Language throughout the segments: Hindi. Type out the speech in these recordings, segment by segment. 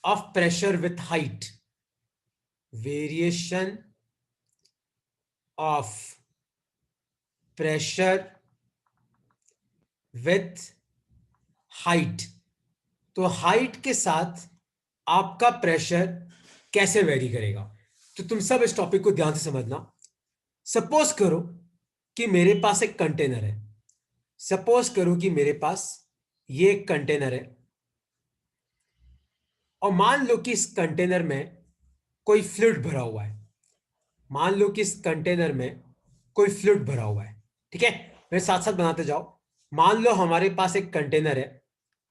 of pressure with height. Variation of pressure with height. तो हाइट के साथ आपका प्रेशर कैसे वेरी करेगा? तो तुम सब इस टॉपिक को ध्यान से समझना। सपोज करो कि मेरे पास एक कंटेनर है। सपोज करो कि मेरे पास ये एक कंटेनर है और मान लो कि इस कंटेनर में कोई फ्लूइड भरा हुआ है। मान लो कि इस कंटेनर में कोई फ्लूइड भरा हुआ है। ठीक है, मेरे साथ साथ बनाते जाओ। मान लो हमारे पास एक कंटेनर है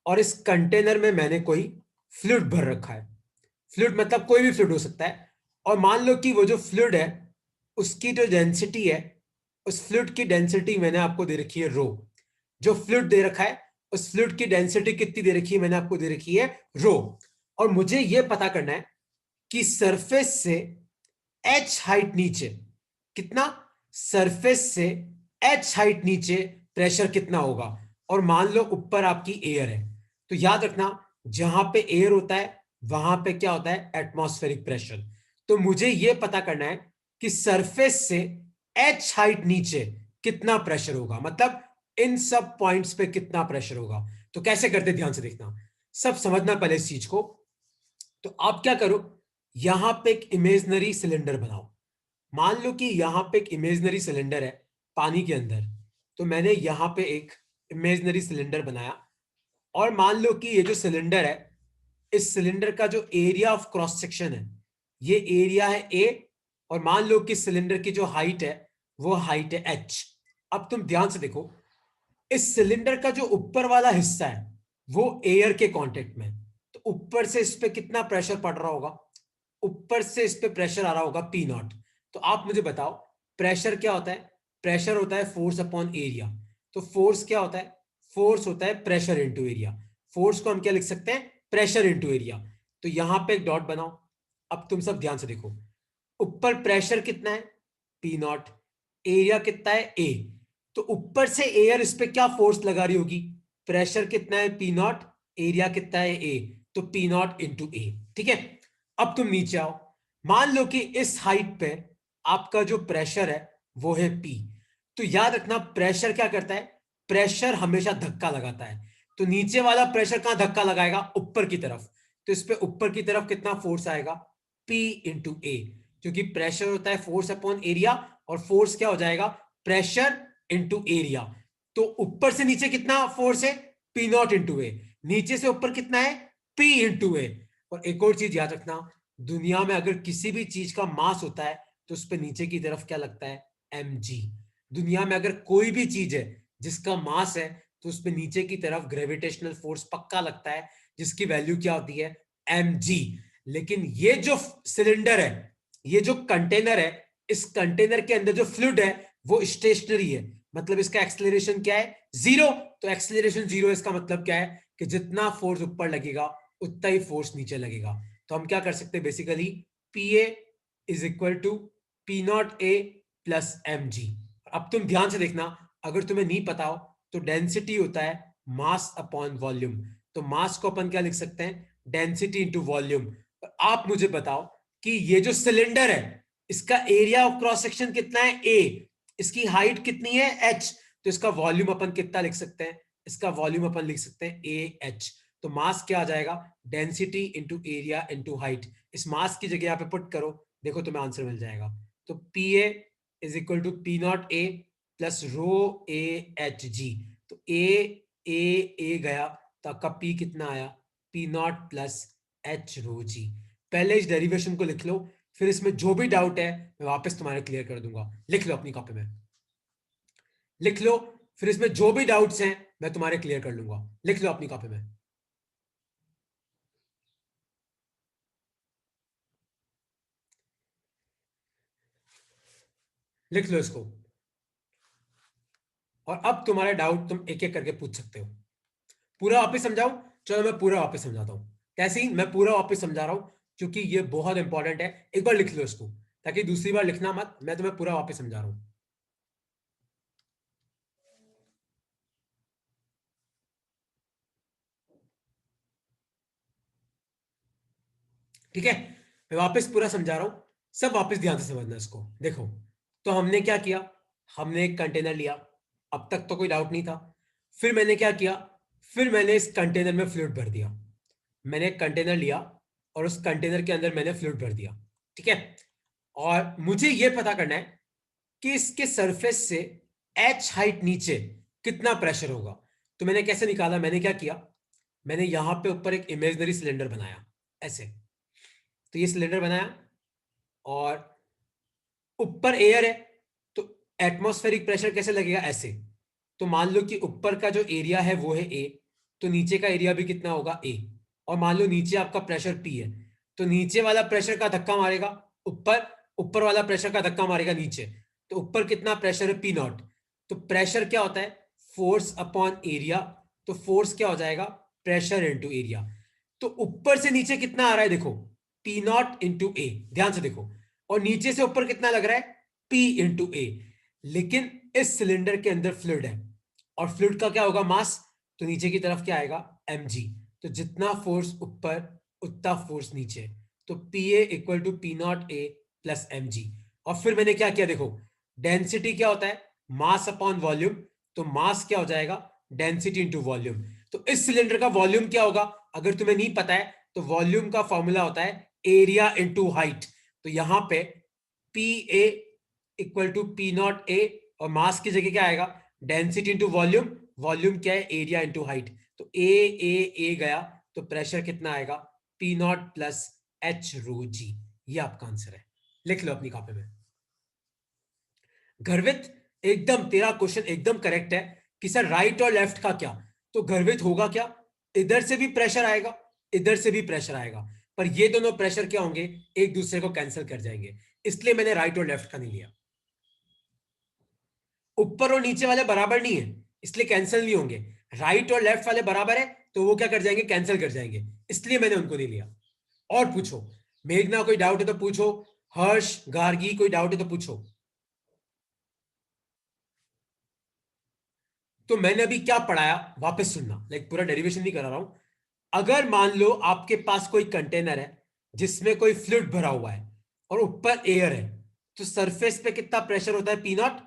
और इस कंटेनर में मैंने कोई फ्लूइड भर रखा है। फ्लूइड मतलब कोई भी फ्लूइड हो सकता है। और मान लो कि वो जो फ्लूइड है उसकी जो डेंसिटी है, उस फ्लूइड की डेंसिटी मैंने आपको दे रखी है रो। जो फ्लूइड दे रखा है उस फ्लूइड की डेंसिटी कितनी दे रखी है? मैंने आपको दे रखी है रो। और मुझे यह पता करना है कि सरफेस से एच हाइट नीचे कितना, सरफेस से एच हाइट नीचे प्रेशर कितना होगा। और मान लो ऊपर आपकी एयर है, तो याद रखना जहां पे एयर होता है वहां पे क्या होता है? Atmospheric pressure. तो मुझे यह पता करना है कि सरफेस से एच हाइट नीचे कितना प्रेशर होगा, मतलब इन सब पॉइंट्स पे कितना प्रेशर होगा। तो कैसे करते, ध्यान से देखना, सब समझना पहले इस चीज को। तो आप क्या करो, यहां पे एक इमेजनरी सिलेंडर बनाओ। मान लो कि यहां पे एक इमेजनरी सिलेंडर है पानी के अंदर। तो मैंने यहां पे एक इमेजनरी सिलेंडर बनाया और मान लो कि ये जो सिलेंडर है, इस सिलेंडर का जो एरिया ऑफ क्रॉस सेक्शन है, ये एरिया है ए। और मान लो कि सिलेंडर की जो हाइट है वो हाइट है एच। अब तुम ध्यान से देखो, इस सिलेंडर का जो ऊपर वाला हिस्सा है वो एयर के कांटेक्ट में। तो ऊपर से इस पे कितना प्रेशर पड़ रहा होगा? ऊपर से इस पे प्रेशर आ रहा होगा पी नॉट। तो आप मुझे बताओ प्रेशर क्या होता है? प्रेशर होता है फोर्स अपॉन एरिया। तो फोर्स क्या होता है? फोर्स होता है प्रेशर इंटू एरिया। फोर्स को हम क्या लिख सकते हैं? Pressure into area. तो यहां पे एक डॉट बनाओ। अब तुम सब ध्यान से देखो, ऊपर प्रेशर कितना है? P not. एरिया कितना है? ए। तो ऊपर से एयर इस पे क्या फोर्स लगा रही होगी? प्रेशर कितना है? P not. एरिया कितना है? ए। तो पी नॉट इंटू ए। ठीक है, अब तुम नीचे आओ। मान लो कि इस हाइट पे आपका जो प्रेशर है वो है पी। तो याद रखना प्रेशर क्या करता है? प्रेशर हमेशा धक्का लगाता है। तो नीचे वाला प्रेशर कहां धक्का लगाएगा? ऊपर की तरफ। तो इस पे ऊपर की तरफ कितना फोर्स आएगा? पी इंटू ए। क्योंकि प्रेशर होता है फोर्स अपॉन एरिया, और फोर्स क्या हो जाएगा? Pressure into area. तो ऊपर से नीचे कितना फोर्स है? पी नॉट इंटू ए। नीचे से ऊपर कितना है? पी इंटू ए। और एक और चीज याद रखना, दुनिया में अगर किसी भी चीज का मास होता है तो उस पर नीचे की तरफ क्या लगता है? M g. दुनिया में अगर कोई भी चीज है जिसका मास है तो उस पर नीचे की तरफ ग्रेविटेशनल फोर्स पक्का लगता है, जिसकी वैल्यू क्या होती है? M g. लेकिन ये जो सिलेंडर है, ये जो कंटेनर है, इस कंटेनर के अंदर जो फ्लूइड है वो स्टेशनरी है। मतलब इसका एक्सेलरेशन क्या है? जीरो। तो एक्सेलरेशन जीरो, इसका मतलब क्या है कि जितना फोर्स ऊपर लगेगा उतना ही फोर्स नीचे लगेगा। तो हम क्या कर सकते हैं basically, p a is equal to p naught a plus m g. अब तुम ध्यान से देखना, अगर तुम्हें नहीं पता हो तो डेंसिटी होता है मास अपॉन वॉल्यूम। तो मास को अपन क्या लिख सकते हैं? Density into volume. आप मुझे बताओ कि ये जो सिलेंडर है इसका एरिया ऑफ क्रॉस सेक्शन कितना है? ए। इसकी हाइट कितनी है? एच। तो इसका वॉल्यूम अपन कितना लिख सकते हैं? इसका वॉल्यूम अपन लिख सकते हैं ए एच। तो मास क्या आ जाएगा? Density into area into height. इस मास की जगह यहाँ पे पुट करो, देखो तुम्हें आंसर मिल जाएगा। तो p a is equal to p naught a plus rho a h g. तो ए गया तो आपका पी कितना आया? P naught plus h rho g. पहले इस डेरिवेशन को लिख लो, फिर इसमें जो भी डाउट है मैं वापस तुम्हारे क्लियर कर दूंगा। लिख लो अपनी कॉपी में, लिख लो। फिर इसमें जो भी डाउट्स हैं मैं तुम्हारे क्लियर कर लूंगा। लिख लो अपनी कॉपी में, लिख लो इसको। और अब तुम्हारे डाउट तुम एक एक करके पूछ सकते हो। पूरा वापस समझाऊं? चलो मैं पूरा वापस समझाता हूं। कैसे ही मैं पूरा वापस समझा रहा हूं क्योंकि ये बहुत इंपॉर्टेंट है। एक बार लिख लो इसको, ताकि दूसरी बार लिखना मत। मैं तुम्हें पूरा वापस समझा रहा हूं। ठीक है, मैं वापस पूरा समझा रहा हूं, सब वापस ध्यान से समझना इसको। देखो, तो हमने क्या किया, हमने एक कंटेनर लिया, अब तक तो कोई डाउट नहीं था। फिर मैंने क्या किया, फिर मैंने इस कंटेनर में फ्लूइड भर दिया। मैंने एक कंटेनर लिया और उस कंटेनर के अंदर मैंने फ्लूइड भर दिया। ठीक है, और मुझे यह पता करना है कि इसके सरफेस से एच हाइट नीचे कितना प्रेशर होगा। तो मैंने कैसे निकाला, मैंने क्या किया, मैंने यहां पे ऊपर एक इमेजिनरी सिलेंडर बनाया ऐसे। तो ये सिलेंडर बनाया और ऊपर एयर है, तो एटमॉस्फेरिक प्रेशर कैसे लगेगा, ऐसे। तो मान लो कि ऊपर का जो एरिया है वो है ए, तो नीचे का एरिया भी कितना होगा, ए। और मान लो नीचे आपका प्रेशर पी है, तो नीचे वाला प्रेशर का धक्का मारेगा ऊपर, ऊपर वाला प्रेशर का धक्का मारेगा नीचे। तो ऊपर कितना प्रेशर है, पी नॉट। तो प्रेशर क्या होता है, फोर्स अपॉन एरिया। तो फोर्स क्या हो जाएगा, प्रेशर इंटू एरिया। तो ऊपर से नीचे कितना आ रहा है, देखो, पी नॉट इंटू ए, ध्यान से देखो। और नीचे से ऊपर कितना लग रहा है, पी इंटू ए। लेकिन इस सिलेंडर के अंदर फ्लूइड है, और फ्लूइड का क्या होगा, मास। तो नीचे की तरफ क्या आएगा, mg। तो जितना फोर्स ऊपर उतना फोर्स नीचे। तो p a equal to p naught a plus m g. और फिर मैंने क्या किया, देखो, डेंसिटी क्या होता है, मास अपॉन वॉल्यूम। तो मास क्या हो जाएगा, डेंसिटी इंटू वॉल्यूम। तो इस सिलेंडर का वॉल्यूम क्या होगा, अगर तुम्हें नहीं पता है तो वॉल्यूम का फॉर्मूला होता है एरिया इंटू हाइट। तो यहां पे p a equal to p naught a, और मास की जगह क्या आएगा, डेंसिटी इंटू वॉल्यूम। वॉल्यूम क्या है, एरिया इंटू हाइट। तो ए गया, तो प्रेशर कितना आएगा, P naught plus h rho जी। ये आपका आंसर है, लिख लो अपनी कॉपी में। गर्वित, एकदम तेरा क्वेश्चन एकदम करेक्ट है कि सर राइट और लेफ्ट का क्या। तो गर्वित होगा क्या, इधर से भी प्रेशर आएगा, इधर से भी प्रेशर आएगा, पर ये दोनों प्रेशर क्या होंगे, एक दूसरे को कैंसिल कर जाएंगे। इसलिए मैंने राइट और लेफ्ट का नहीं लिया। ऊपर और नीचे वाले बराबर नहीं है, इसलिए कैंसिल नहीं होंगे। राइट और लेफ्ट वाले बराबर है, तो वो क्या कर जाएंगे, कैंसिल कर जाएंगे, इसलिए मैंने उनको नहीं लिया। और पूछो, मेघना कोई डाउट है तो पूछो, हर्ष गार्गी कोई डाउट है तो पूछो। तो मैंने अभी क्या पढ़ाया, वापस सुनना, लाइक पूरा डेरिवेशन नहीं करा रहा हूं। अगर मान लो आपके पास कोई कंटेनर है जिसमें कोई फ्लूइड भरा हुआ है और ऊपर एयर है, तो सरफेस पे कितना प्रेशर होता है, पी नॉट।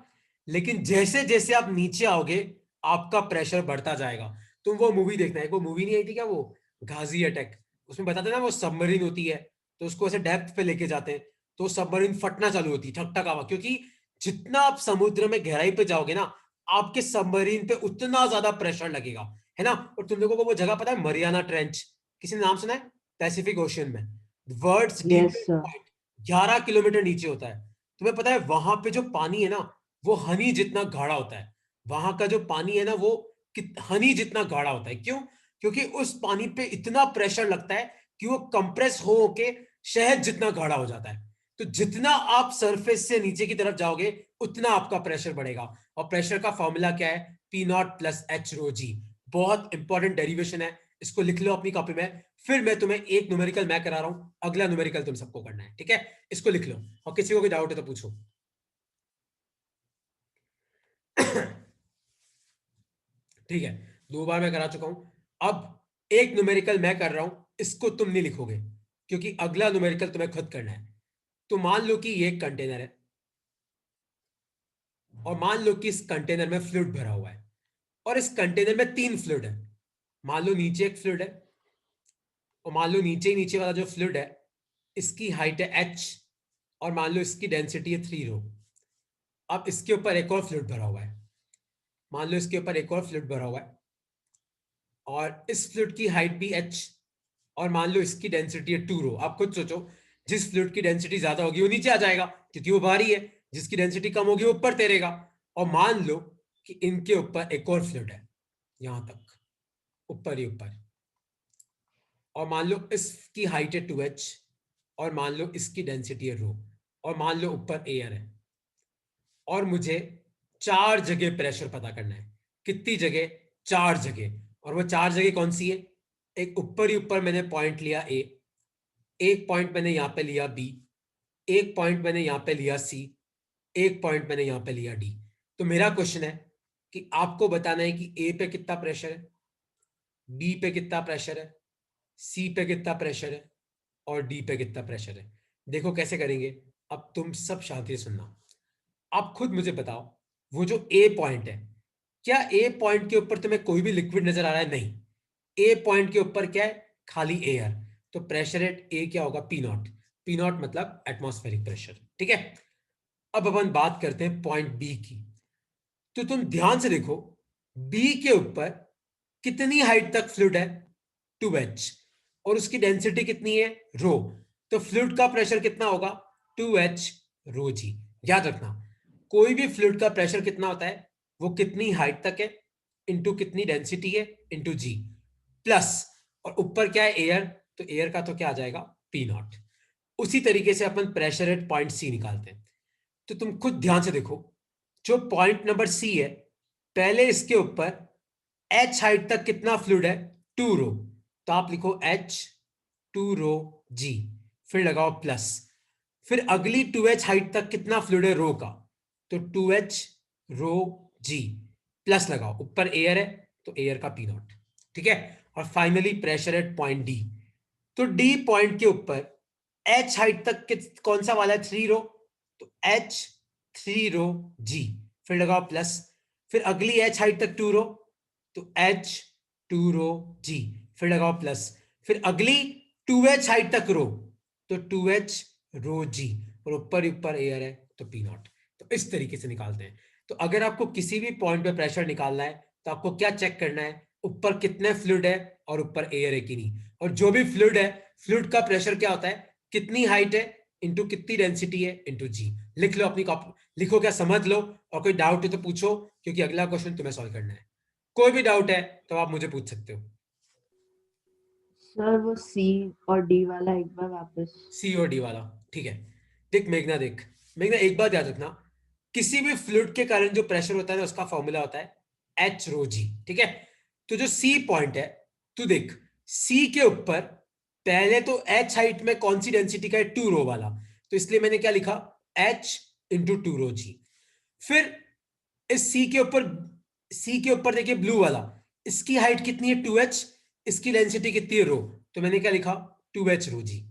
लेकिन जैसे जैसे आप नीचे आओगे आपका प्रेशर बढ़ता जाएगा। तुम वो मूवी देखना है, वो मूवी नहीं आई थी क्या, वो गाजी अटैक, उसमें बताते ना वो सबमरीन होती है, तो उसको ऐसे डेप्थ पे लेके जाते हैं, तो सबमरीन फटना चालू होती है, ठक ठक आवाज, क्योंकि जितना आप समुद्र में गहराई पे जाओगे ना, आपके सबमरीन पे उतना ज्यादा प्रेशर लगेगा, है ना। और तुम लोगों को वो जगह पता है, मरियाना ट्रेंच, किसी ने नाम सुना है, पैसिफिक ओशियन में, world's yes deepest sir. Point 11 kilometre नीचे होता है। तुम्हें पता है वहां पे जो पानी है ना, वो हनी जितना गाढ़ा होता है। वहां का जो पानी है ना, वो हनी जितना गाढ़ा होता है। क्यों, क्योंकि उस पानी पे इतना प्रेशर लगता है कि वो कंप्रेस हो के शहद जितना गाढ़ा हो जाता है। तो जितना आप सरफेस से नीचे की तरफ जाओगे उतना आपका प्रेशर बढ़ेगा। और प्रेशर का फॉर्मूला क्या है, P naught plus h rho जी। बहुत इंपॉर्टेंट डेरिवेशन है, इसको लिख लो अपनी कॉपी में। फिर मैं तुम्हें एक न्यूमेरिकल मैं करा रहा हूं, अगला न्यूमेरिकल तुम सबको करना है, ठीक है। इसको लिख लो, और किसी को कोई डाउट है तो पूछो। ठीक है, 2 बार मैं करा चुका हूं। अब एक न्यूमेरिकल मैं कर रहा हूं, इसको तुम नहीं लिखोगे, क्योंकि अगला न्यूमेरिकल तुम्हें खुद करना है। तो मान लो कि ये एक कंटेनर है, और मान लो कि इस कंटेनर में फ्लूइड भरा हुआ है, और इस कंटेनर में 3 फ्लूइड है। मान लो नीचे एक फ्लूइड है, और मान लो नीचे ही नीचे वाला जो फ्लूइड है, इसकी हाइट है h, और मान लो इसकी डेंसिटी है 3 रो। अब इसके ऊपर एक और फ्लूइड भरा हुआ है, मान लो इसके ऊपर एक और फ्लूइड भरा हुआ है, और इस फ्लूइड की हाइट भी h, और मान लो इसकी डेंसिटी है 2 रो। आप खुद सोचो, जिस फ्लूइड की डेंसिटी ज्यादा होगी वो नीचे आ जाएगा क्योंकि वो भारी है, जिसकी डेंसिटी कम होगी वो ऊपर तैरेगा। और मान लो कि इनके ऊपर एक और फ्लूइड है, यहां तक ऊपर ही ऊपर, और मान लो इसकी हाइट है 2h, और मान लो इसकी डेंसिटी है रो, और मान लो ऊपर एयर है। और मुझे 4 जगह प्रेशर पता करना है। कितनी जगह, 4 जगह। और वो 4 जगह कौन सी है, एक ऊपर ही ऊपर मैंने पॉइंट लिया ए, एक पॉइंट मैंने यहां पे लिया बी, एक पॉइंट मैंने यहां पे लिया सी, एक पॉइंट मैंने यहां पे लिया डी। तो मेरा क्वेश्चन है कि आपको बताना है कि ए पे कितना प्रेशर है, बी पे कितना प्रेशर है, सी पे कितना प्रेशर है, और डी पे कितना प्रेशर है। देखो कैसे करेंगे। अब तुम सब शांति से सुनना। आप खुद मुझे बताओ, वो जो ए पॉइंट है, क्या ए पॉइंट के ऊपर तुम्हें कोई भी लिक्विड नजर आ रहा है? नहीं। ए पॉइंट के ऊपर क्या है? खाली एयर। तो प्रेशर एट ए क्या होगा? P not. पी नॉट मतलब एटमॉस्फेरिक प्रेशर। ठीक है। अब अपन बात करते हैं पॉइंट बी की। तो तुम ध्यान से देखो, बी के ऊपर कितनी हाइट तक फ्लूइड है? 2h। और उसकी डेंसिटी कितनी है? रो। तो फ्लूइड का प्रेशर कितना होगा? 2h रो जी। याद रखना, कोई भी फ्लूइड का प्रेशर कितना होता है? वो कितनी हाइट तक है इंटू कितनी डेंसिटी है इंटू जी, प्लस और ऊपर क्या है? एयर। तो एयर का तो क्या आ जाएगा? P not. उसी तरीके से अपन प्रेशर एट पॉइंट सी निकालते हैं। तो तुम खुद ध्यान से देखो, जो पॉइंट नंबर सी है, पहले इसके ऊपर एच हाइट तक कितना फ्लूइड है? 2 रो। तो आप लिखो एच 2 रो जी, फिर लगाओ प्लस। फिर अगली 2h हाइट तक कितना फ्लूइड है रो का? तो 2h रो जी, प्लस लगाओ, ऊपर एयर है तो एयर का पी नॉट। ठीक है। और finally pressure at point D. तो डी पॉइंट के ऊपर एच हाइट तक कौन सा वाला है? 3 रो। तो एच 3 रो जी, फिर लगाओ प्लस। फिर अगली एच हाइट तक 2 रो, तो एच 2 रो जी, फिर लगाओ प्लस। फिर अगली 2h हाइट तक रो, तो 2h रो जी, और ऊपर ऊपर एयर है तो पी नॉट। तो इस तरीके से निकालते हैं। तो अगर आपको किसी भी पॉइंट पे प्रेशर निकालना है तो आपको क्या चेक करना है? ऊपर कितने फ्लूइड है और ऊपर एयर है कि नहीं। और जो भी फ्लूइड है, फ्लूइड का प्रेशर क्या होता है? कितनी हाइट है इंटू कितनी डेंसिटी है इंटू जी। लिख लो अपनी कॉपी, लिखो, क्या समझ लो। और कोई डाउट है तो पूछो, क्योंकि अगला क्वेश्चन तुम्हें सॉल्व करना है। कोई भी डाउट है तो आप मुझे पूछ सकते हो। सर वो सी और डी वाला एक बार वापस। सी और डी वाला, ठीक है। देख मेघना, देख मेघना, एक बात याद रखना, किसी भी फ्लूइड के कारण जो प्रेशर होता है ना, उसका फॉर्मूला होता है एच रो जी। ठीक है। तो जो सी पॉइंट है, तू देख, सी के ऊपर पहले तो एच हाइट में कौन सी डेंसिटी का है? 2 रो वाला। तो इसलिए मैंने क्या लिखा? एच इंटू 2 रो जी। फिर इस सी के ऊपर देखिए ब्लू वाला, इसकी हाइट कितनी है? 2h। इसकी डेंसिटी कितनी है? रो। तो मैंने क्या लिखा? 2h रो जी।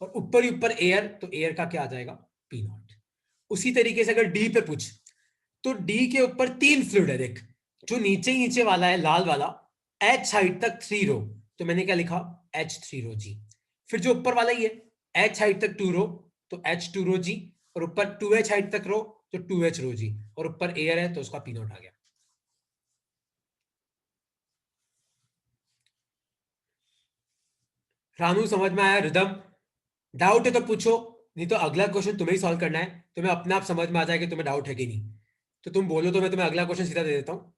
और ऊपर ही ऊपर एयर, तो एयर का क्या आ जाएगा? P not. उसी तरीके से अगर डी पे पूछ, तो डी के ऊपर 3 फ्लूइड है देख। जो नीचे ही नीचे वाला है लाल वाला, एच हाइट तक 3 रो, तो मैंने क्या लिखा? एच 3 रो जी। फिर जो ऊपर वाला ही है, एच हाइट तक 2 रो, तो एच 2 रो जी। और ऊपर 2h हाइट तक रो, तो 2h रो जी। और ऊपर एयर है तो उसका पी नॉट आ गया। रानू समझ में आया? रिदम, डाउट है तो पूछो, नहीं तो अगला क्वेश्चन तुम्हें ही सॉल्व करना है। तुम्हें अपने आप समझ में आ जाएगा कि तुम्हें डाउट है कि नहीं। तो तुम बोलो तो मैं तुम्हें अगला क्वेश्चन सीधा दे देता हूं।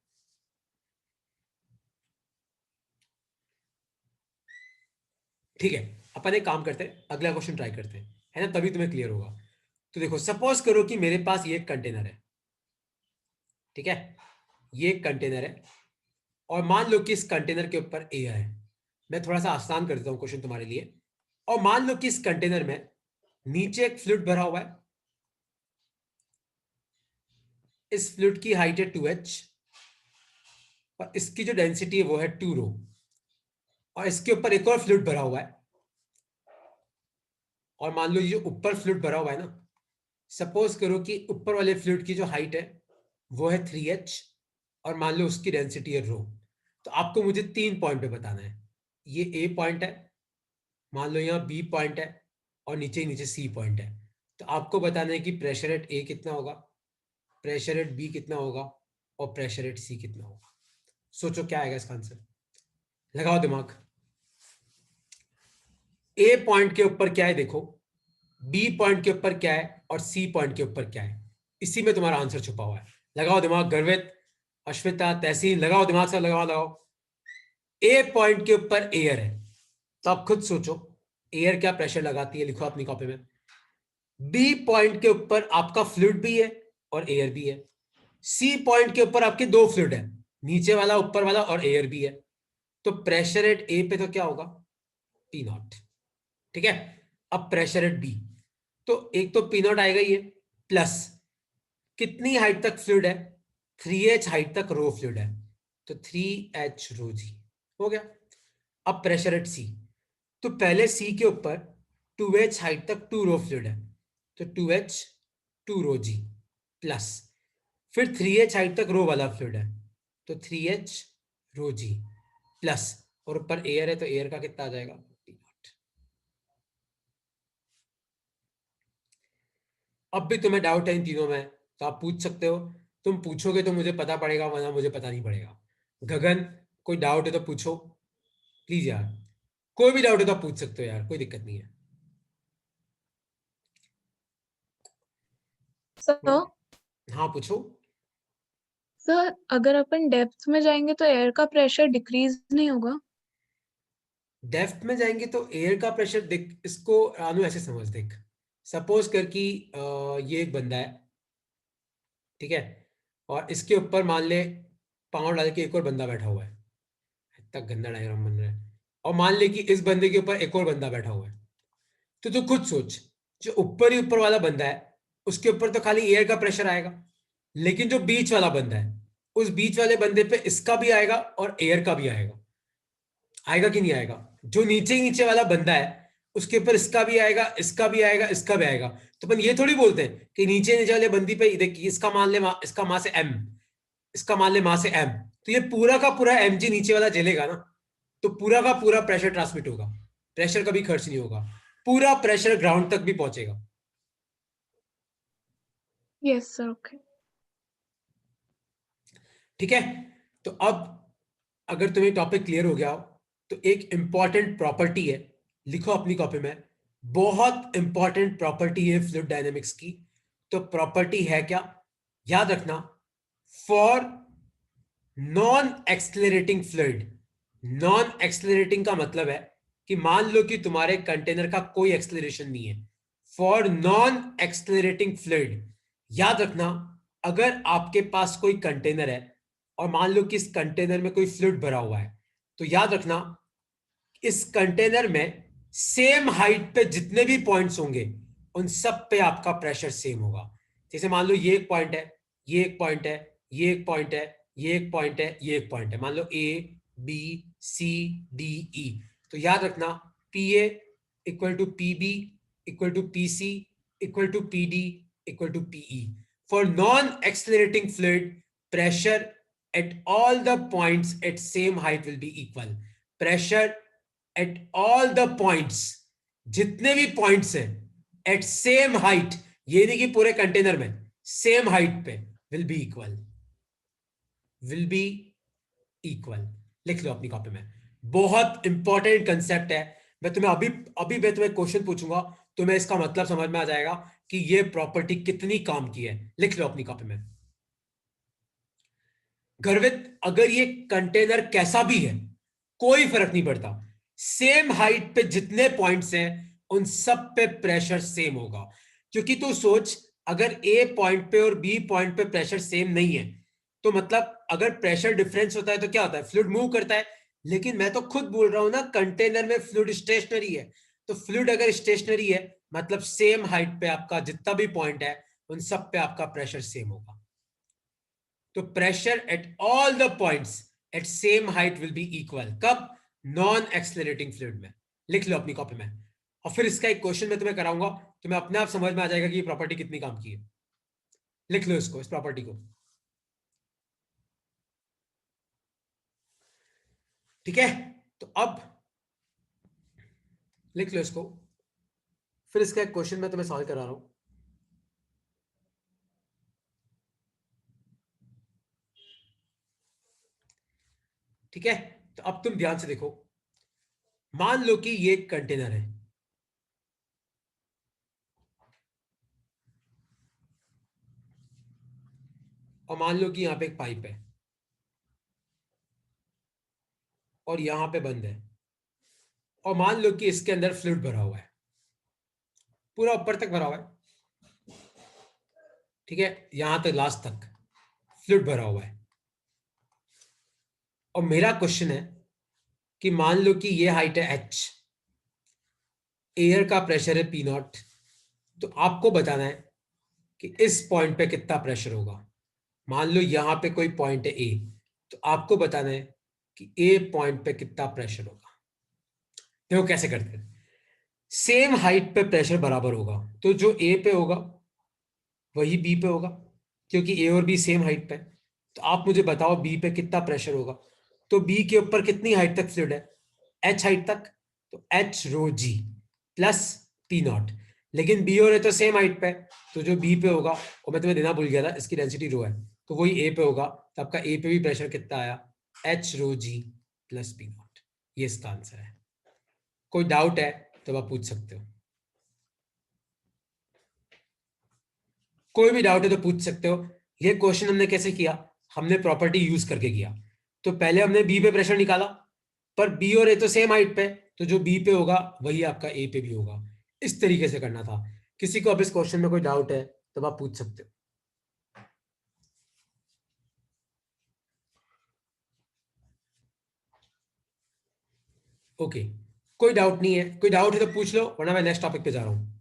ठीक है। अपन एक काम करते हैं, अगला क्वेश्चन ट्राई करते हैं, है ना, तभी तुम्हें क्लियर होगा। तो देखो, सपोज करो कि मेरे पास ये एक कंटेनर है। ठीक है। ये एक कंटेनर है, और मान लो कि इस कंटेनर के ऊपर एयर है। मैं थोड़ा सा आसान कर देता हूं क्वेश्चन तुम्हारे लिए। और मान लो कि इस कंटेनर में नीचे एक फ्लूइड भरा हुआ है। इस फ्लूइड की हाइट है 2h, और इसकी जो डेंसिटी है वो है 2 रो। और इसके ऊपर एक और फ्लूइड भरा हुआ है। और मान लो ये जो ऊपर फ्लूइड भरा हुआ है ना, सपोज करो कि ऊपर वाले फ्लूइड की जो हाइट है वो है 3h, और मान लो उसकी डेंसिटी है रो। तो आपको मुझे 3 पॉइंट पे बताना है। ये ए पॉइंट है, मान लो यहाँ बी पॉइंट है, और नीचे ही नीचे सी पॉइंट है। तो आपको बताना है कि प्रेशर एट ए कितना होगा, प्रेशर एट बी कितना होगा, और प्रेशर एट सी कितना होगा। सोचो क्या आएगा इसका आंसर, लगाओ दिमाग। ए पॉइंट के ऊपर क्या है देखो, बी पॉइंट के ऊपर क्या है, और सी पॉइंट के ऊपर क्या है। इसी में तुम्हारा आंसर छुपा हुआ है। लगाओ दिमाग, गर्वित, अश्विता, तहसीन, लगाओ दिमाग से, लगाओ लगाओ। ए पॉइंट के ऊपर एयर है, तो आप खुद सोचो एयर क्या प्रेशर लगाती है, लिखो अपनी कॉपी में। बी पॉइंट के ऊपर आपका फ्लूइड भी है और एयर भी है। सी पॉइंट के ऊपर आपके 2 फ्लूइड है, नीचे वाला ऊपर वाला, और एयर भी है। तो प्रेशर एट ए पे तो क्या होगा? P not. ठीक है। अब प्रेशर एट बी, तो एक तो पी नॉट आएगा ये, प्लस कितनी हाइट तक फ्लूइड है? 3h हाइट तक रो फ्लूइड है, तो 3h रो जी हो गया। अब प्रेशर एट सी, तो पहले सी के ऊपर 2h हाइट तक 2 रो फ्लूइड है, तो 2h 2 रो जी प्लस, फिर 3h हाइट तक रो वाला फ्लूइड है, तो 3h रो जी प्लस, और ऊपर एयर है तो एयर का कितना आ जाएगा, अब भी तुम्हें डाउट है इन तीनों में तो आप पूछ सकते हो, तुम पूछोगे तो मुझे पता पड़ेगा वरना मुझे पता नहीं पड़ेगा। गगन, कोई डाउट है तो पूछो प्लीज यार, कोई भी डाउट है तो आप पूछ सकते हो यार, कोई दिक्कत नहीं है। सर हाँ पूछो। सर अगर अपन डेप्थ में जाएंगे तो एयर का प्रेशर डिक्रीज नहीं होगा? डेप्थ में जाएंगे तो एयर का प्रेशर देख, इसको रानू ऐसे समझ, देख सपोज कर कि ये एक बंदा है, ठीक है, और इसके ऊपर मान ले पाँव डाल के एक और बंदा बैठा हुआ है, इतना गंदा डायग्राम बन रहा है, और मान ले कि इस बंदे के ऊपर एक और बंदा बैठा हुआ है, तो तू खुद सोच, जो ऊपर ही ऊपर वाला बंदा है उसके ऊपर तो खाली एयर का प्रेशर आएगा, लेकिन जो बीच वाला बंदा है उस बीच वाले बंदे पे इसका भी आएगा और एयर का भी आएगा, आएगा कि नहीं आएगा? जो नीचे ही नीचे वाला बंदा है उसके ऊपर इसका भी आएगा, इसका भी आएगा, इसका भी आएगा, तो अपन ये थोड़ी बोलते हैं कि नीचे नीचे वाले बंदी पे देख, इसका मान ले इसका मास से एम, इसका मान ले मास से एम, तो ये पूरा का पूरा एम जी नीचे वाला झेलेगा ना, तो पूरा का पूरा प्रेशर ट्रांसमिट होगा, प्रेशर कभी खर्च नहीं होगा, पूरा प्रेशर ग्राउंड तक भी पहुंचेगा। Yes sir, okay. ठीक है, तो अब अगर तुम्हें टॉपिक क्लियर हो गया हो तो एक इंपॉर्टेंट प्रॉपर्टी है, लिखो अपनी कॉपी में, बहुत इंपॉर्टेंट प्रॉपर्टी है फ्लूइड डायनेमिक्स की, तो प्रॉपर्टी है क्या, याद रखना, for non accelerating fluid, non accelerating का मतलब है कि मान लो कि तुम्हारे कंटेनर का कोई एक्सलरेशन नहीं है, फॉर नॉन एक्सलरेटिंग फ्लूइड, याद रखना, अगर आपके पास कोई कंटेनर है और मान लो कि इस कंटेनर में कोई फ्लूइड भरा हुआ है, तो याद रखना इस कंटेनर में सेम हाइट पे जितने भी पॉइंट्स होंगे उन सब पे आपका प्रेशर सेम होगा। जैसे मान लो ये एक पॉइंट है, ये एक पॉइंट है, ये एक पॉइंट है, ये एक पॉइंट है, ये एक पॉइंट है, मान लो A B C D E, तो याद रखना p a equal to p b equal to p c equal to p d equal to p e. For non accelerating fluid, pressure at all the points at same height will be equal. Pressure at all the points, जितने भी पॉइंट्स हैं at same height, ये नहीं कि पूरे कंटेनर में, सेम हाइट पे will be equal, will be equal। लिख लो अपनी कॉपी में, बहुत इंपॉर्टेंट कंसेप्ट है, मैं तुम्हें अभी अभी मैं तुम्हें क्वेश्चन पूछूंगा, तुम्हें इसका मतलब समझ में आ जाएगा कि ये प्रॉपर्टी कितनी काम की है। लिख लो अपनी कॉपी में, गर्वित, अगर ये कंटेनर कैसा भी है कोई फर्क नहीं पड़ता, सेम हाइट पे जितने पॉइंट्स हैं उन सब पे प्रेशर सेम होगा, क्योंकि तू सोच अगर ए पॉइंट पे और बी पॉइंट पे प्रेशर सेम नहीं है तो मतलब अगर प्रेशर डिफरेंस होता है तो क्या होता है, फ्लूइड मूव करता है, लेकिन मैं तो खुद बोल रहा हूं ना कंटेनर में फ्लूइड स्टेशनरी है, तो फ्लूइड अगर स्टेशनरी है मतलब सेम हाइट पे आपका जितना भी पॉइंट है उन सब पे आपका प्रेशर सेम होगा, तो pressure at all the points at same height will be equal, कब, नॉन एक्सलरेटिंग फ्लूइड में। लिख लो अपनी कॉपी में, और फिर इसका एक क्वेश्चन मैं तुम्हें कराऊंगा, तुम्हें अपने आप समझ में आ जाएगा कि ये प्रॉपर्टी कितनी काम की है। लिख लो इसको, इस प्रॉपर्टी को, ठीक है, तो अब लिख लो इसको, फिर इसका एक क्वेश्चन मैं तुम्हें सॉल्व करा रहा हूं। ठीक है, तो अब तुम ध्यान से देखो, मान लो कि ये एक कंटेनर है, और मान लो कि यहां पे एक पाइप है और यहां पे बंद है, और मान लो कि इसके अंदर फ्लूइड भरा हुआ है, पूरा ऊपर तक भरा हुआ है, ठीक है, यहां तक लास्ट तक फ्लूइड भरा हुआ है, और मेरा क्वेश्चन है कि मान लो कि ये हाइट है एच, एयर का प्रेशर है पी नॉट, तो आपको बताना है कि इस पॉइंट पे कितना प्रेशर होगा। मान लो यहां पे कोई पॉइंट है ए, तो आपको बताना है कि ए पॉइंट पे कितना प्रेशर होगा। देखो कैसे करते हैं, सेम हाइट पे प्रेशर बराबर होगा, तो जो ए पे होगा वही बी पे होगा, क्योंकि ए और बी सेम हाइट पे है। तो आप मुझे बताओ बी पे कितना प्रेशर होगा। तो बी के ऊपर कितनी हाइट तक फ्लूइड है, एच हाइट तक, तो h rho g plus p naught. लेकिन बी और ए तो सेम हाइट पे है, तो जो बी पे होगा, और मैं तुम्हें देना भूल गया था, इसकी डेंसिटी रो है, तो वही ए पे होगा। तो आपका ए पे भी प्रेशर कितना आया, h rho g plus p naught. ये इसका आंसर है। कोई डाउट है तो आप पूछ सकते हो, कोई भी डाउट है तो पूछ सकते हो। ये क्वेश्चन हमने कैसे किया, हमने प्रॉपर्टी यूज करके किया। तो पहले हमने बी पे प्रेशर निकाला, पर बी और ए तो सेम हाइट पे, तो जो बी पे होगा वही आपका ए पे भी होगा। इस तरीके से करना था। किसी को अब इस क्वेश्चन में कोई डाउट है तो आप पूछ सकते हो। ओके, कोई डाउट नहीं है, कोई डाउट है तो पूछ लो, वरना मैं नेक्स्ट टॉपिक पे जा रहा हूं।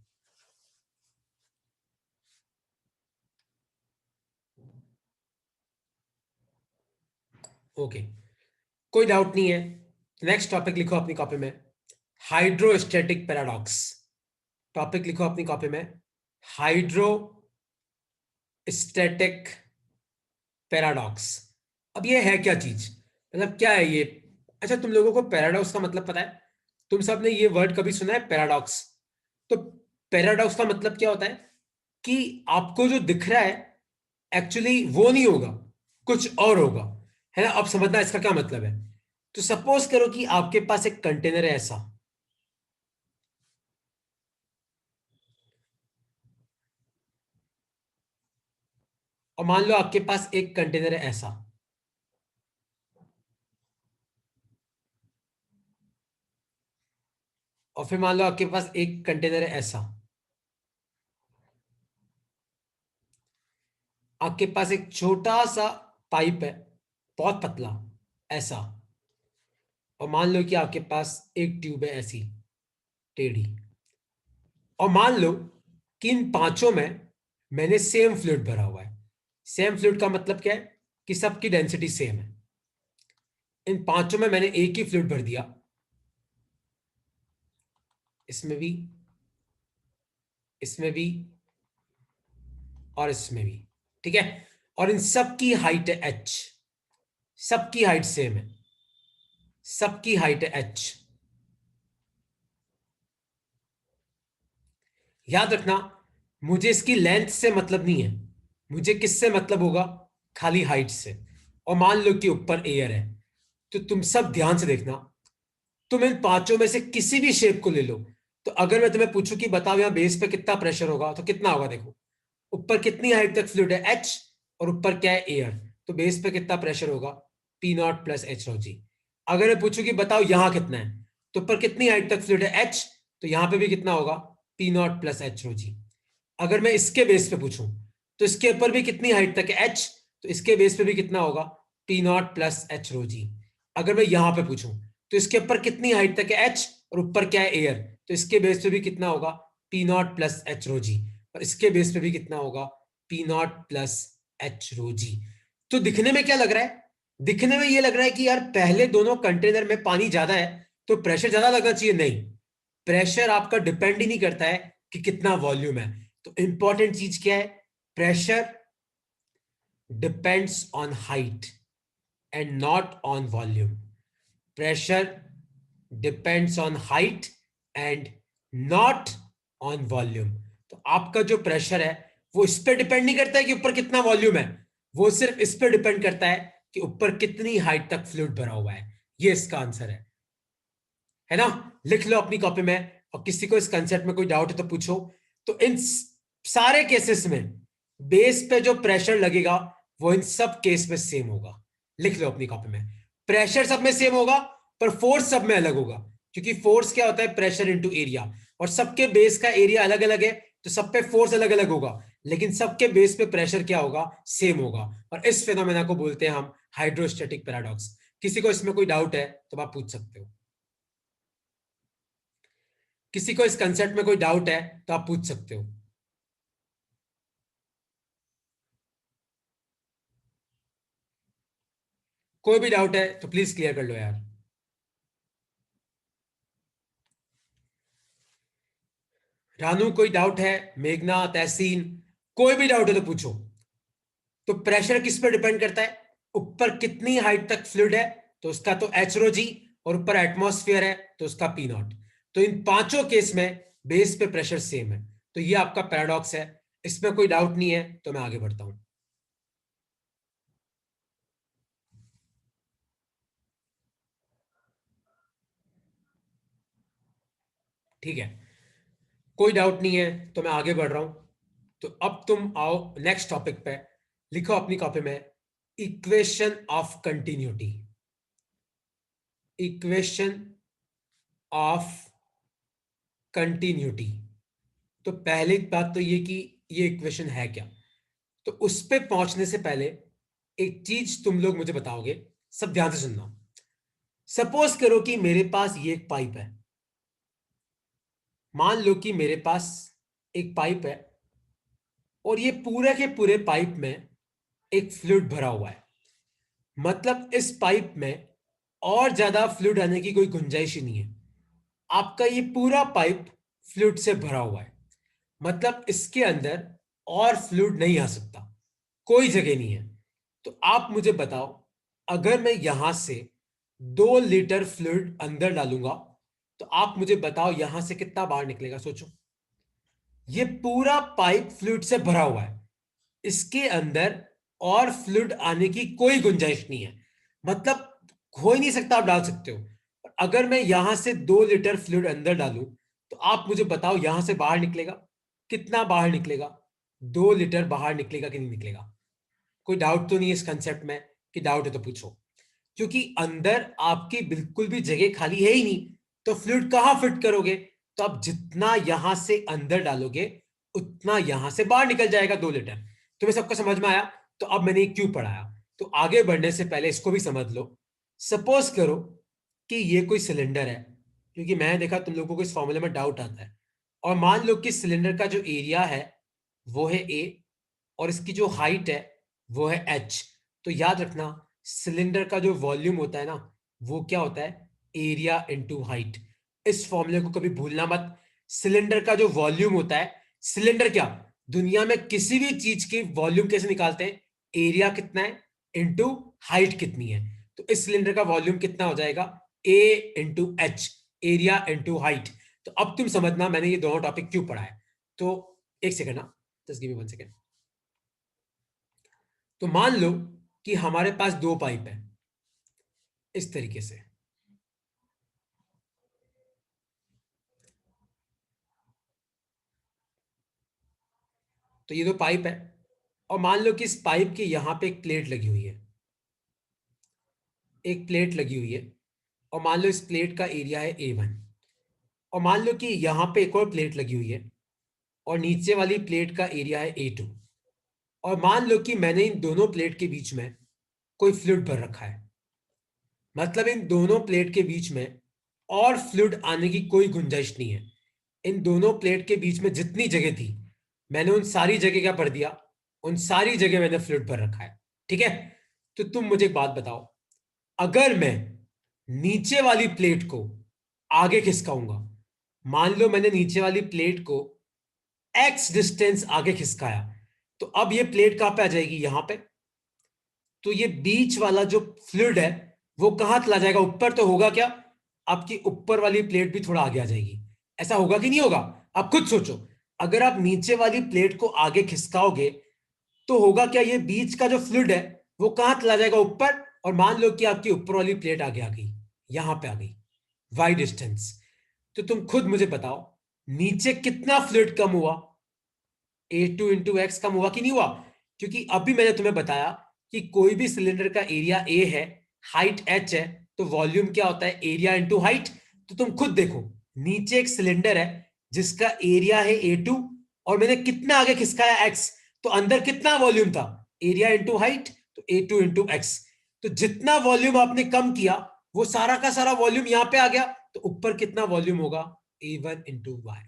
ओके, कोई डाउट नहीं है, नेक्स्ट टॉपिक लिखो अपनी कॉपी में, हाइड्रोस्टैटिक पैराडॉक्स। टॉपिक लिखो अपनी कॉपी में, हाइड्रोस्टैटिक पैराडॉक्स। अब ये है क्या चीज, मतलब क्या है ये। अच्छा, तुम लोगों को पैराडॉक्स का मतलब पता है, तुम सब ने ये वर्ड कभी सुना है पैराडॉक्स। तो पैराडॉक्स का मतलब क्या होता है कि आपको जो दिख रहा है एक्चुअली वो नहीं होगा, कुछ और होगा, है ना। अब समझना इसका क्या मतलब है। तो सपोज करो कि आपके पास एक कंटेनर है ऐसा, और मान लो आपके पास एक कंटेनर है ऐसा, और फिर मान लो आपके पास एक कंटेनर है ऐसा, आपके पास एक छोटा सा पाइप है, बहुत पतला ऐसा, और मान लो कि आपके पास एक ट्यूब है ऐसी टेढ़ी, और मान लो कि इन पांचों में मैंने सेम फ्लूइड भरा हुआ है। सेम फ्लूइड का मतलब क्या है कि सबकी डेंसिटी सेम है। इन पांचों में मैंने एक ही फ्लूइड भर दिया, इसमें भी, इसमें भी, और इसमें भी, ठीक है। और इन सब की हाइट है एच, सबकी हाइट सेम है, सबकी हाइट है एच। याद रखना, मुझे इसकी लेंथ से मतलब नहीं है, मुझे किससे मतलब होगा, खाली हाइट से। और मान लो कि ऊपर एयर है, तो तुम सब ध्यान से देखना, तुम इन पांचों में से किसी भी शेप को ले लो। तो अगर मैं तुम्हें पूछूं कि बताओ यहां बेस पे कितना प्रेशर होगा, तो कितना होगा, देखो ऊपर कितनी हाइट तक फ्लूइड है, एच, और ऊपर क्या है, एयर। तो बेस पे कितना प्रेशर होगा, P naught plus h rho जी। अगर मैं पूछूं कि बताओ यहां कितना है, तो ऊपर कितनी हाइट तक फ्लूइड है, एच, तो यहां पे भी कितना होगा, P naught plus h rho जी। अगर मैं इसके बेस पे पूछूं, तो इसके ऊपर भी कितनी हाइट तक है, एच, तो इसके बेस पे भी कितना होगा, P naught plus h rho जी। अगर मैं यहां पे पूछूं, तो इसके ऊपर कितनी हाइट तक है, एच, और ऊपर क्या है, एयर, तो इसके बेस पे भी कितना होगा, P naught plus h rho जी, और इसके बेस पे भी कितना होगा, P naught plus h rho जी। तो दिखने में क्या लग रहा है, दिखने में ये लग रहा है कि यार पहले दोनों कंटेनर में पानी ज्यादा है, तो प्रेशर ज्यादा लगना चाहिए। नहीं, प्रेशर आपका डिपेंड ही नहीं करता है कि कितना वॉल्यूम है। तो इंपॉर्टेंट चीज क्या है, pressure depends on height and not on volume. Pressure depends on height and not on volume. तो आपका जो प्रेशर है वो इस पर डिपेंड नहीं करता है कि ऊपर कितना वॉल्यूम है, वो सिर्फ इस पर डिपेंड करता है कि ऊपर कितनी हाइट तक फ्लूइड भरा हुआ है। ये इसका आंसर है ना। लिख लो अपनी कॉपी में, और किसी को इस कंसेप्ट में कोई डाउट है तो पूछो। तो इन सारे केसेस में बेस पे जो प्रेशर लगेगा वो इन सब केस में सेम होगा। लिख लो अपनी कॉपी में, प्रेशर सब में सेम होगा, पर फोर्स सब में अलग होगा। क्योंकि फोर्स क्या होता है, प्रेशर इंटू एरिया, और सबके बेस का एरिया अलग अलग है, तो सब पे फोर्स अलग अलग होगा, लेकिन सबके बेस पे प्रेशर क्या होगा, सेम होगा। और इस फिनोमेना को बोलते हैं हम हाइड्रोस्टैटिक पैराडॉक्स। किसी को इसमें कोई डाउट है तो आप पूछ सकते हो। किसी को इस कंसेप्ट में कोई डाउट है तो आप पूछ सकते हो। कोई भी डाउट है तो प्लीज क्लियर कर लो यार। रानू कोई डाउट है? मेघना, तहसीन, कोई भी डाउट है तो पूछो। तो प्रेशर किस पर डिपेंड करता है? ऊपर कितनी हाइट तक फ्लूइड है तो उसका तो एच रो जी, और ऊपर एटमॉस्फेयर है तो उसका पी नॉट। तो इन पांचों केस में बेस पे प्रेशर सेम है। तो ये आपका पैराडॉक्स है, इसमें कोई डाउट नहीं है। तो मैं आगे बढ़ता हूं। ठीक है, कोई डाउट नहीं है तो मैं आगे बढ़ रहा हूं। तो अब तुम आओ नेक्स्ट टॉपिक पे। लिखो अपनी कॉपी में equation of continuity. Equation of continuity. तो पहली बात तो ये कि ये इक्वेशन है क्या। तो उस पे पहुंचने से पहले एक चीज तुम लोग मुझे बताओगे, सब ध्यान से सुनना। सपोज करो कि मेरे पास ये एक पाइप है। मान लो कि मेरे पास एक पाइप है और ये पूरे के पूरे पाइप में एक फ्लूइड भरा हुआ है। मतलब इस पाइप में और ज्यादा फ्लूइड आने की कोई गुंजाइश ही नहीं है। आपका ये पूरा पाइप फ्लूइड से भरा हुआ है। मतलब इसके अंदर और फ्लूइड नहीं आ सकता, कोई जगह नहीं है। तो आप मुझे बताओ, अगर मैं यहां से 2 लीटर फ्लूइड अंदर डालूंगा तो आप मुझे बताओ यहां से कितना बाहर निकलेगा। सोचो, ये पूरा पाइप फ्लूइड से भरा हुआ है, इसके अंदर और फ्लूइड आने की कोई गुंजाइश नहीं है। मतलब हो ही नहीं सकता, आप डाल सकते हो। अगर मैं यहां से 2 लीटर फ्लूइड अंदर डालूं तो आप मुझे बताओ यहां से बाहर निकलेगा कितना? बाहर निकलेगा 2 लीटर बाहर निकलेगा कि नहीं निकलेगा? कोई डाउट तो नहीं है इस कंसेप्ट में? कि डाउट है तो पूछो। क्योंकि अंदर आपकी बिल्कुल भी जगह खाली है ही नहीं, तो फ्लूइड कहां फिट करोगे? तो आप जितना यहां से अंदर डालोगे उतना यहां से बाहर निकल जाएगा 2 लीटर। तुम्हें सबको समझ में आया? तो अब मैंने क्यों पढ़ाया। तो आगे बढ़ने से पहले इसको भी समझ लो। सपोज करो कि ये कोई सिलेंडर है, क्योंकि मैंने देखा तुम लोगों को इस फॉर्मूले में डाउट आता है। और मान लो कि सिलेंडर का जो एरिया है वो है ए, और इसकी जो हाइट है वो है एच। तो याद रखना, सिलेंडर का जो वॉल्यूम होता है ना, वो क्या होता है? Area into height. इस फॉर्मूले को कभी भूलना मत। सिलेंडर का जो वॉल्यूम होता है, सिलेंडर क्या, दुनिया में किसी भी चीज की वॉल्यूम कैसे निकालते हैं? एरिया कितना है इनटू हाइट कितनी है। तो इस सिलेंडर का वॉल्यूम कितना हो जाएगा? A into H, area into height. तो अब तुम समझना मैंने ये दोनों टॉपिक क्यों पढ़ा है। तो एक सेकंड ना, जस्ट गिव मी 1 सेकंड। तो मान लो कि हमारे पास 2 पाइप है इस तरीके से। तो ये 2 पाइप है, और मान लो कि इस पाइप के यहां पे एक प्लेट लगी हुई है, एक प्लेट लगी हुई है। और मान लो इस प्लेट का एरिया है A1। और मान लो कि यहां पे एक और प्लेट लगी हुई है, और नीचे वाली प्लेट का एरिया है A2। और मान लो कि मैंने इन दोनों प्लेट के बीच में कोई फ्लूइड भर रखा है। मतलब इन दोनों प्लेट के बीच में और फ्लूइड आने की कोई गुंजाइश नहीं है। इन दोनों प्लेट के बीच में जितनी जगह थी, मैंने उन सारी जगह क्या भर दिया? उन सारी जगह मैंने फ्लूइड भर रखा है। ठीक है, तो तुम मुझे एक बात बताओ, अगर मैं नीचे वाली प्लेट को आगे खिसकाऊंगा, मान लो मैंने नीचे वाली प्लेट को x डिस्टेंस आगे खिसकाया, तो अब ये प्लेट कहां पे आ जाएगी? यहां पे। तो ये बीच वाला जो फ्लूइड है वो कहां चला जाएगा? ऊपर। तो होगा क्या? आपकी ऊपर वाली प्लेट भी थोड़ा आगे आ जाएगी। ऐसा होगा कि नहीं होगा? आप खुद सोचो, अगर आप नीचे वाली प्लेट को आगे खिसकाओगे तो होगा क्या? ये बीच का जो फ्लूइड है वो कहां चला जाएगा? ऊपर। और मान लो कि आपकी ऊपर वाली प्लेट आगे आ गई, यहां पे आ गई, वाई डिस्टेंस। तो तुम खुद मुझे बताओ, नीचे कितना फ्लूइड कम हुआ? A2 इंटू एक्स कम हुआ कि नहीं हुआ? क्योंकि अभी मैंने तुम्हें बताया कि कोई भी सिलेंडर का एरिया A है, हाइट H है, तो वॉल्यूम क्या होता है? Area into height. तो तुम खुद देखो, नीचे एक सिलेंडर है जिसका एरिया है A2, और मैंने कितना आगे खिसकाया? X। तो अंदर कितना वॉल्यूम था? एरिया इंटू हाइट, तो A2 इंटू एक्स। तो जितना वॉल्यूम आपने कम किया वो सारा का सारा वॉल्यूम यहां पे आ गया। तो ऊपर कितना वॉल्यूम होगा? A1 into Y.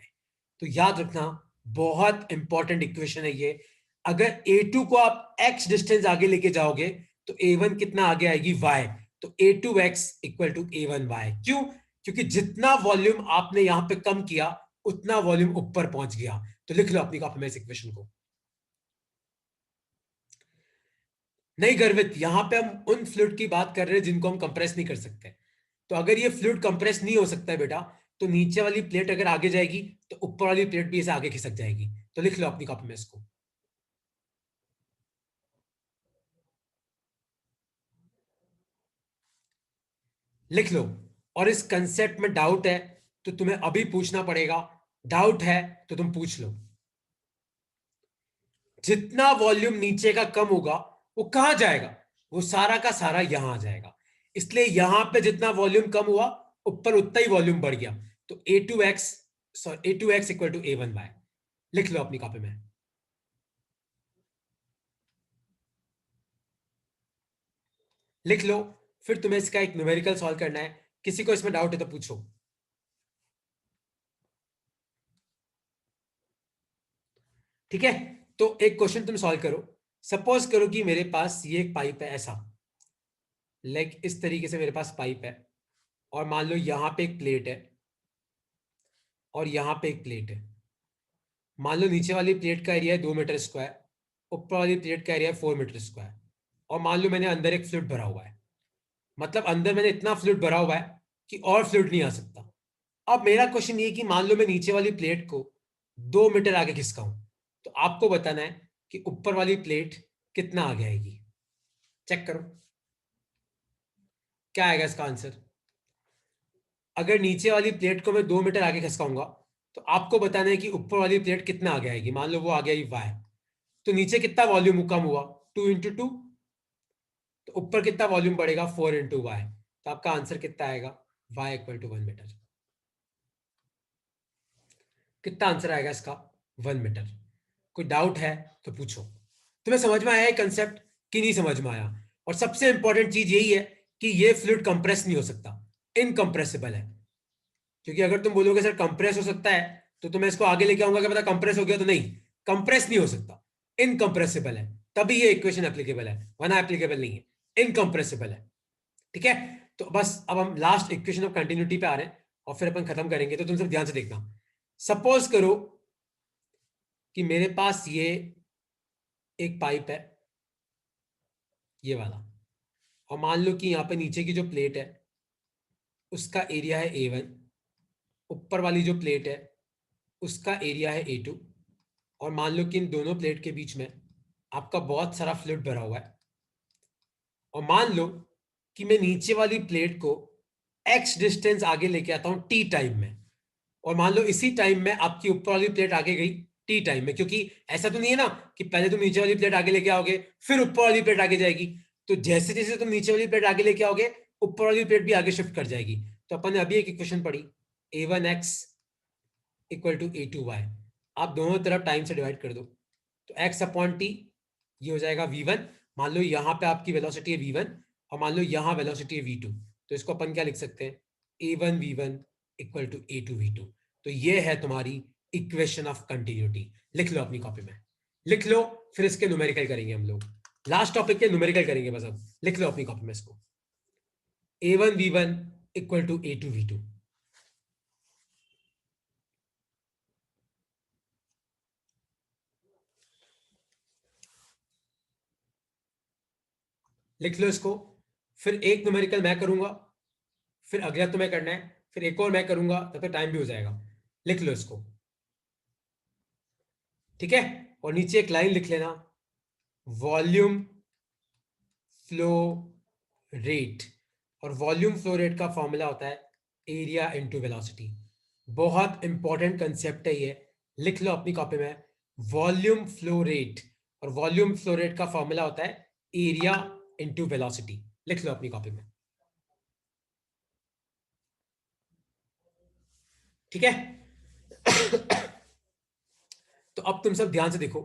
तो याद रखना, बहुत इंपॉर्टेंट इक्वेशन है ये। अगर A2 को आप x डिस्टेंस आगे लेके जाओगे तो A1 कितना आगे आएगी? y। तो A2x इक्वल टू A1y। क्यों? क्योंकि जितना वॉल्यूम आपने यहां पे कम किया उतना वॉल्यूम ऊपर पहुंच गया। तो लिख लो अपनी कॉपी में इस इक्वेशन को। नहीं गर्वित, यहां पे हम उन फ्लूइड की बात कर रहे हैं जिनको हम कंप्रेस नहीं कर सकते। तो अगर ये फ्लूइड कंप्रेस नहीं हो सकता है बेटा, तो नीचे वाली प्लेट अगर आगे जाएगी तो ऊपर वाली प्लेट भी इसे आगे खिसक जाएगी। तो लिख लो अपनी कॉपी में इसको। लिख लो। और इस कंसेप्ट में डाउट है तो तुम्हें अभी पूछना पड़ेगा, डाउट है तो तुम पूछ लो। जितना वॉल्यूम नीचे का कम होगा वो कहां जाएगा, वो सारा का सारा यहां आ जाएगा। इसलिए यहां पे जितना वॉल्यूम कम हुआ ऊपर उतना ही वॉल्यूम बढ़ गया। तो A2x इक्वल टू A1y। लिख लो अपनी कॉपी में। लिख लो। फिर तुम्हें इसका एक न्यूमेरिकल सॉल्व करना है। किसी को इसमें डाउट है तो पूछो। ठीक है, तो एक क्वेश्चन तुम सॉल्व करो। सपोज करो कि मेरे पास ये एक पाइप है ऐसा, लाइक इस तरीके से मेरे पास पाइप है, और मान लो यहां पे एक प्लेट है और यहां पे एक प्लेट है। मान लो नीचे वाली प्लेट का एरिया है 2 मीटर स्क्वायर, ऊपर वाली प्लेट का एरिया है 4 मीटर स्क्वायर, और मान लो मैंने अंदर एक फ्लूइड भरा हुआ है। मतलब अंदर मैंने इतना फ्लूइड भरा हुआ है कि और फ्लूइड नहीं आ सकता। अब मेरा क्वेश्चन ये कि मान लो मैं नीचे वाली प्लेट को 2 मीटर आगे खिसकाऊं, तो आपको बताना है कि ऊपर वाली प्लेट कितना आगे आएगी। चेक करो क्या आएगा इसका आंसर। अगर नीचे वाली प्लेट को मैं 2 मीटर आगे खिसकाऊंगा तो आपको बताना है कि ऊपर वाली प्लेट कितना आगे आएगी। मान लो वो आ गई y, तो नीचे कितना वॉल्यूम कम हुआ, 2 इंटू 2। तो ऊपर कितना वॉल्यूम बढ़ेगा, 4 इंटू वाई। तो आपका आंसर कितना आएगा, y इक्वल टू 1 मीटर। कितना आंसर आएगा इसका, 1 मीटर। कोई डाउट है तो पूछो। तुम्हें समझ में आया कंसेप्ट कि नहीं समझ में आया। और सबसे इंपॉर्टेंट चीज यही है कि ये फ्लूइड कंप्रेस नहीं हो सकता, इनकंप्रेसिबल है। क्योंकि अगर तुम बोलोगे सर कंप्रेस हो सकता है, तो मैं इसको आगे लेके आऊंगा कि पता कंप्रेस हो गया, तो नहीं, कंप्रेस नहीं हो सकता, इनकंप्रेसिबल है। तभी ये इक्वेशन एप्लीकेबल है, वरना एप्लीकेबल नहीं है, इनकंप्रेसिबल है। ठीक है, तो बस अब हम लास्ट इक्वेशन ऑफ कंटिन्यूटी पे आ रहे हैं और फिर अपन खत्म करेंगे। तो तुम सब ध्यान से देखना। सपोज करो कि मेरे पास ये एक पाइप है, ये वाला, और मान लो कि यहां पे नीचे की जो प्लेट है उसका एरिया है A1, ऊपर वाली जो प्लेट है उसका एरिया है A2, और मान लो कि इन दोनों प्लेट के बीच में आपका बहुत सारा फ्लूइड भरा हुआ है। और मान लो कि मैं नीचे वाली प्लेट को x डिस्टेंस आगे लेके आता हूं t टाइम में, और मान लो इसी टाइम में आपकी ऊपर वाली प्लेट आगे गई t टाइम में। क्योंकि ऐसा तो नहीं है ना कि पहले तुम नीचे वाली प्लेट आगे लेके आओगे फिर ऊपर वाली प्लेट आगे जाएगी। तो जैसे जैसे तुम नीचे वाली प्लेट आगे लेके आओगे ऊपर वाली प्लेट भी आगे शिफ्ट कर जाएगी। तो अपन ने अभी एक इक्वेशन पढ़ी, A1x इक्वल टू A2y। आप दोनों तरफ टाइम से डिवाइड कर दो, तो x अपॉन टी ये हो जाएगा v1। मान लो यहाँ पे आपकी वेलोसिटी है v1 और मान लो यहाँ वेलोसिटी है v2, तो इसको अपन क्या लिख सकते हैं, a1 v1 equal to a2 v2। तो ये है तुम्हारी इक्वेशन ऑफ कंटिन्यूटी। लिख लो अपनी कॉपी में, लिख लो। फिर इसके न्यूमेरिकल करेंगे हम लोग, लास्ट टॉपिक के न्यूमेरिकल करेंगे बस। अब लिख लो अपनी कॉपी में इसको, a1 v1 equal to a2 v2। लिख लो इसको। फिर एक न्यूमेरिकल मैं करूंगा, फिर अगला तुम्हें करना है, फिर एक और मैं करूंगा, तब तक टाइम भी हो जाएगा। लिख लो इसको, ठीक है। और नीचे एक लाइन लिख लेना, वॉल्यूम फ्लो रेट। और वॉल्यूम फ्लो रेट का फॉर्मूला होता है एरिया इनटू वेलोसिटी। बहुत इंपॉर्टेंट कंसेप्ट है ये, लिख लो अपनी कॉपी में। वॉल्यूम फ्लो रेट, और वॉल्यूम फ्लो रेट का फॉर्मूला होता है एरिया इनटू वेलोसिटी। लिख लो अपनी कॉपी में, ठीक है। तो अब तुम सब ध्यान से देखो,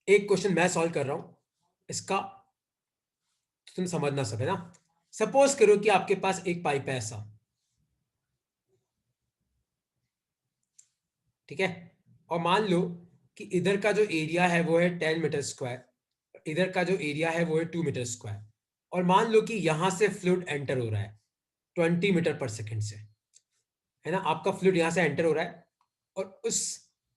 एक क्वेश्चन मैं सॉल्व कर रहा हूं, इसका तुम समझना सब है ना। सपोज करो कि आपके पास एक पाइप है ऐसा, ठीक है। और मान लो कि इधर का जो एरिया है वो है 10 मीटर स्क्वायर, इधर का जो एरिया है वो है 2 मीटर स्क्वायर। और मान लो कि यहां से फ्लूइड एंटर हो रहा है 20 मीटर पर सेकंड से, है ना। आपका फ्लूइड यहां से एंटर हो रहा है और उस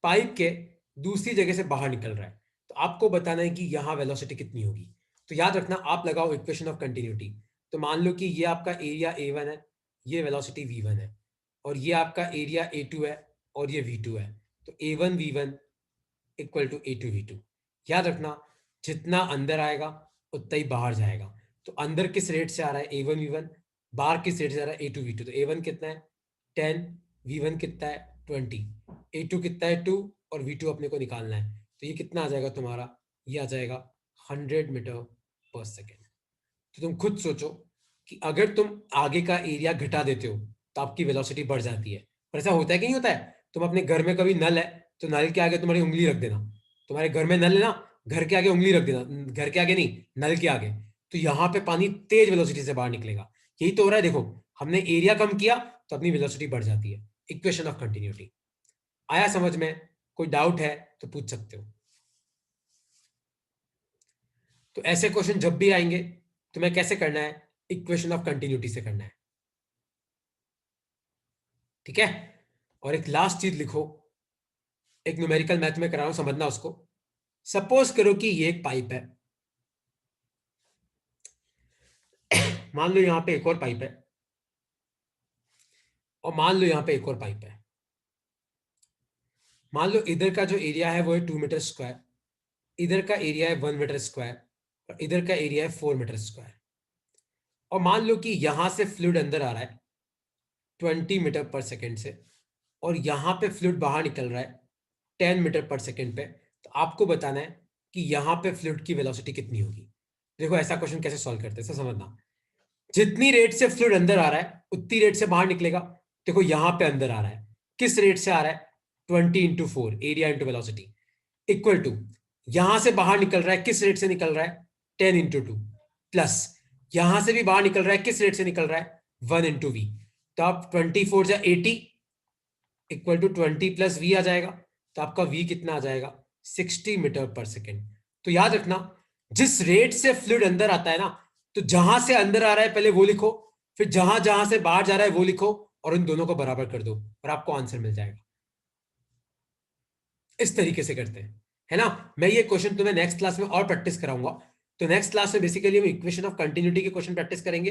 पाइप के दूसरी जगह से बाहर निकल रहा है, तो आपको बताना है कि यहाँ वेलोसिटी कितनी होगी। तो याद रखना, आप लगाओ इक्वेशन ऑफ कंटिन्यूटी। तो मान लो कि ये आपका एरिया A1 है, ये वेलोसिटी V1 है, और ये आपका एरिया A2 है और ये V2 है। तो A1 V1 equal to A2 V2। याद रखना, जितना अंदर आएगा उतना ही बाहर जाएगा। तो अंदर किस रेट से आ रहा है A1 V1, बाहर किस रेट से आ रहा है A2 V2। तो A1 कितना है 10, V1 कितना है 20, A2 कितना है 2 और V2 अपने को निकालना है। तो ये कितना आ जाएगा तुम्हारा, ये आ जाएगा 100 मीटर पर सेकेंड। तो तुम खुद सोचो कि अगर तुम आगे का एरिया घटा देते हो तो आपकी वेलोसिटी बढ़ जाती है। पर ऐसा होता है कि नहीं होता है? तुम अपने घर में कभी नल है तो नल के आगे तुम्हारी उंगली रख देना, तुम्हारे घर में नल है ना, घर के आगे उंगली रख देना, घर के आगे नहीं, नल के आगे, तो यहाँ पे पानी तेज वेलोसिटी से बाहर निकलेगा। यही तो हो रहा है, देखो हमने एरिया कम किया तो अपनी वेलोसिटी बढ़ जाती है। इक्वेशन ऑफ कंटिन्यूटी आया समझ में? कोई डाउट है तो पूछ सकते हो। तो ऐसे क्वेश्चन जब भी आएंगे तुम्हें कैसे करना है, इक्वेशन ऑफ कंटिन्यूटी से करना है, ठीक है। और एक लास्ट चीज लिखो, एक न्यूमेरिकल मैथ में करा रहा हूं, समझना उसको। सपोज करो कि ये एक पाइप है, मान लो यहां पे एक और पाइप है, और मान लो यहां पे एक और पाइप है। मान लो इधर का जो एरिया है वो है 2 मीटर स्क्वायर, इधर का एरिया है 1 मीटर स्क्वायर, और इधर का एरिया है 4 मीटर स्क्वायर। और मान लो कि यहां से फ्लूइड अंदर आ रहा है 20 मीटर पर सेकेंड से, और यहां पे फ्लूइड बाहर निकल रहा है 10 मीटर पर सेकेंड पे। तो आपको बताना है कि यहां पे फ्लूइड की वेलोसिटी कितनी होगी। देखो ऐसा क्वेश्चन कैसे सॉल्व करते हैं, समझना। जितनी रेट से फ्लूइड अंदर आ रहा है उतनी रेट से बाहर निकलेगा। देखो यहां पे अंदर आ रहा है, किस रेट से आ रहा है 20 into 4 area into velocity, equal to यहां से बाहर निकल रहा है किस रेट से निकल रहा है 10 इंटू 2, प्लस यहां से भी बाहर निकल रहा है किस रेट से निकल रहा है 1 इंटू वी। तो आप 24 जा 80 इक्वल टू 20 प्लस वी आ जाएगा। तो आपका वी कितना आ जाएगा 60 मीटर पर सेकेंड। तो याद रखना, जिस रेट से फ्लूइड अंदर आता है ना, तो जहां से अंदर आ रहा है पहले वो लिखो, फिर जहां जहां से बाहर जा रहा है वो लिखो, और इन दोनों को बराबर कर दो और आपको आंसर मिल जाएगा। इस तरीके से करते हैं, है ना। मैं ये क्वेश्चन तुम्हें नेक्स्ट क्लास में और प्रैक्टिस कराऊंगा। तो नेक्स्ट क्लास में बेसिकली हम इक्वेशन ऑफ कंटिन्यूटी के क्वेश्चन प्रैक्टिस करेंगे,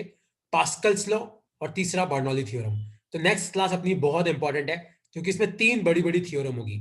पास्कल्स लॉ और तीसरा बर्नौली थ्योरम। तो नेक्स्ट क्लास अपनी बहुत इंपॉर्टेंट है क्योंकि इसमें 3 बड़ी बड़ी थ्योरम होगी।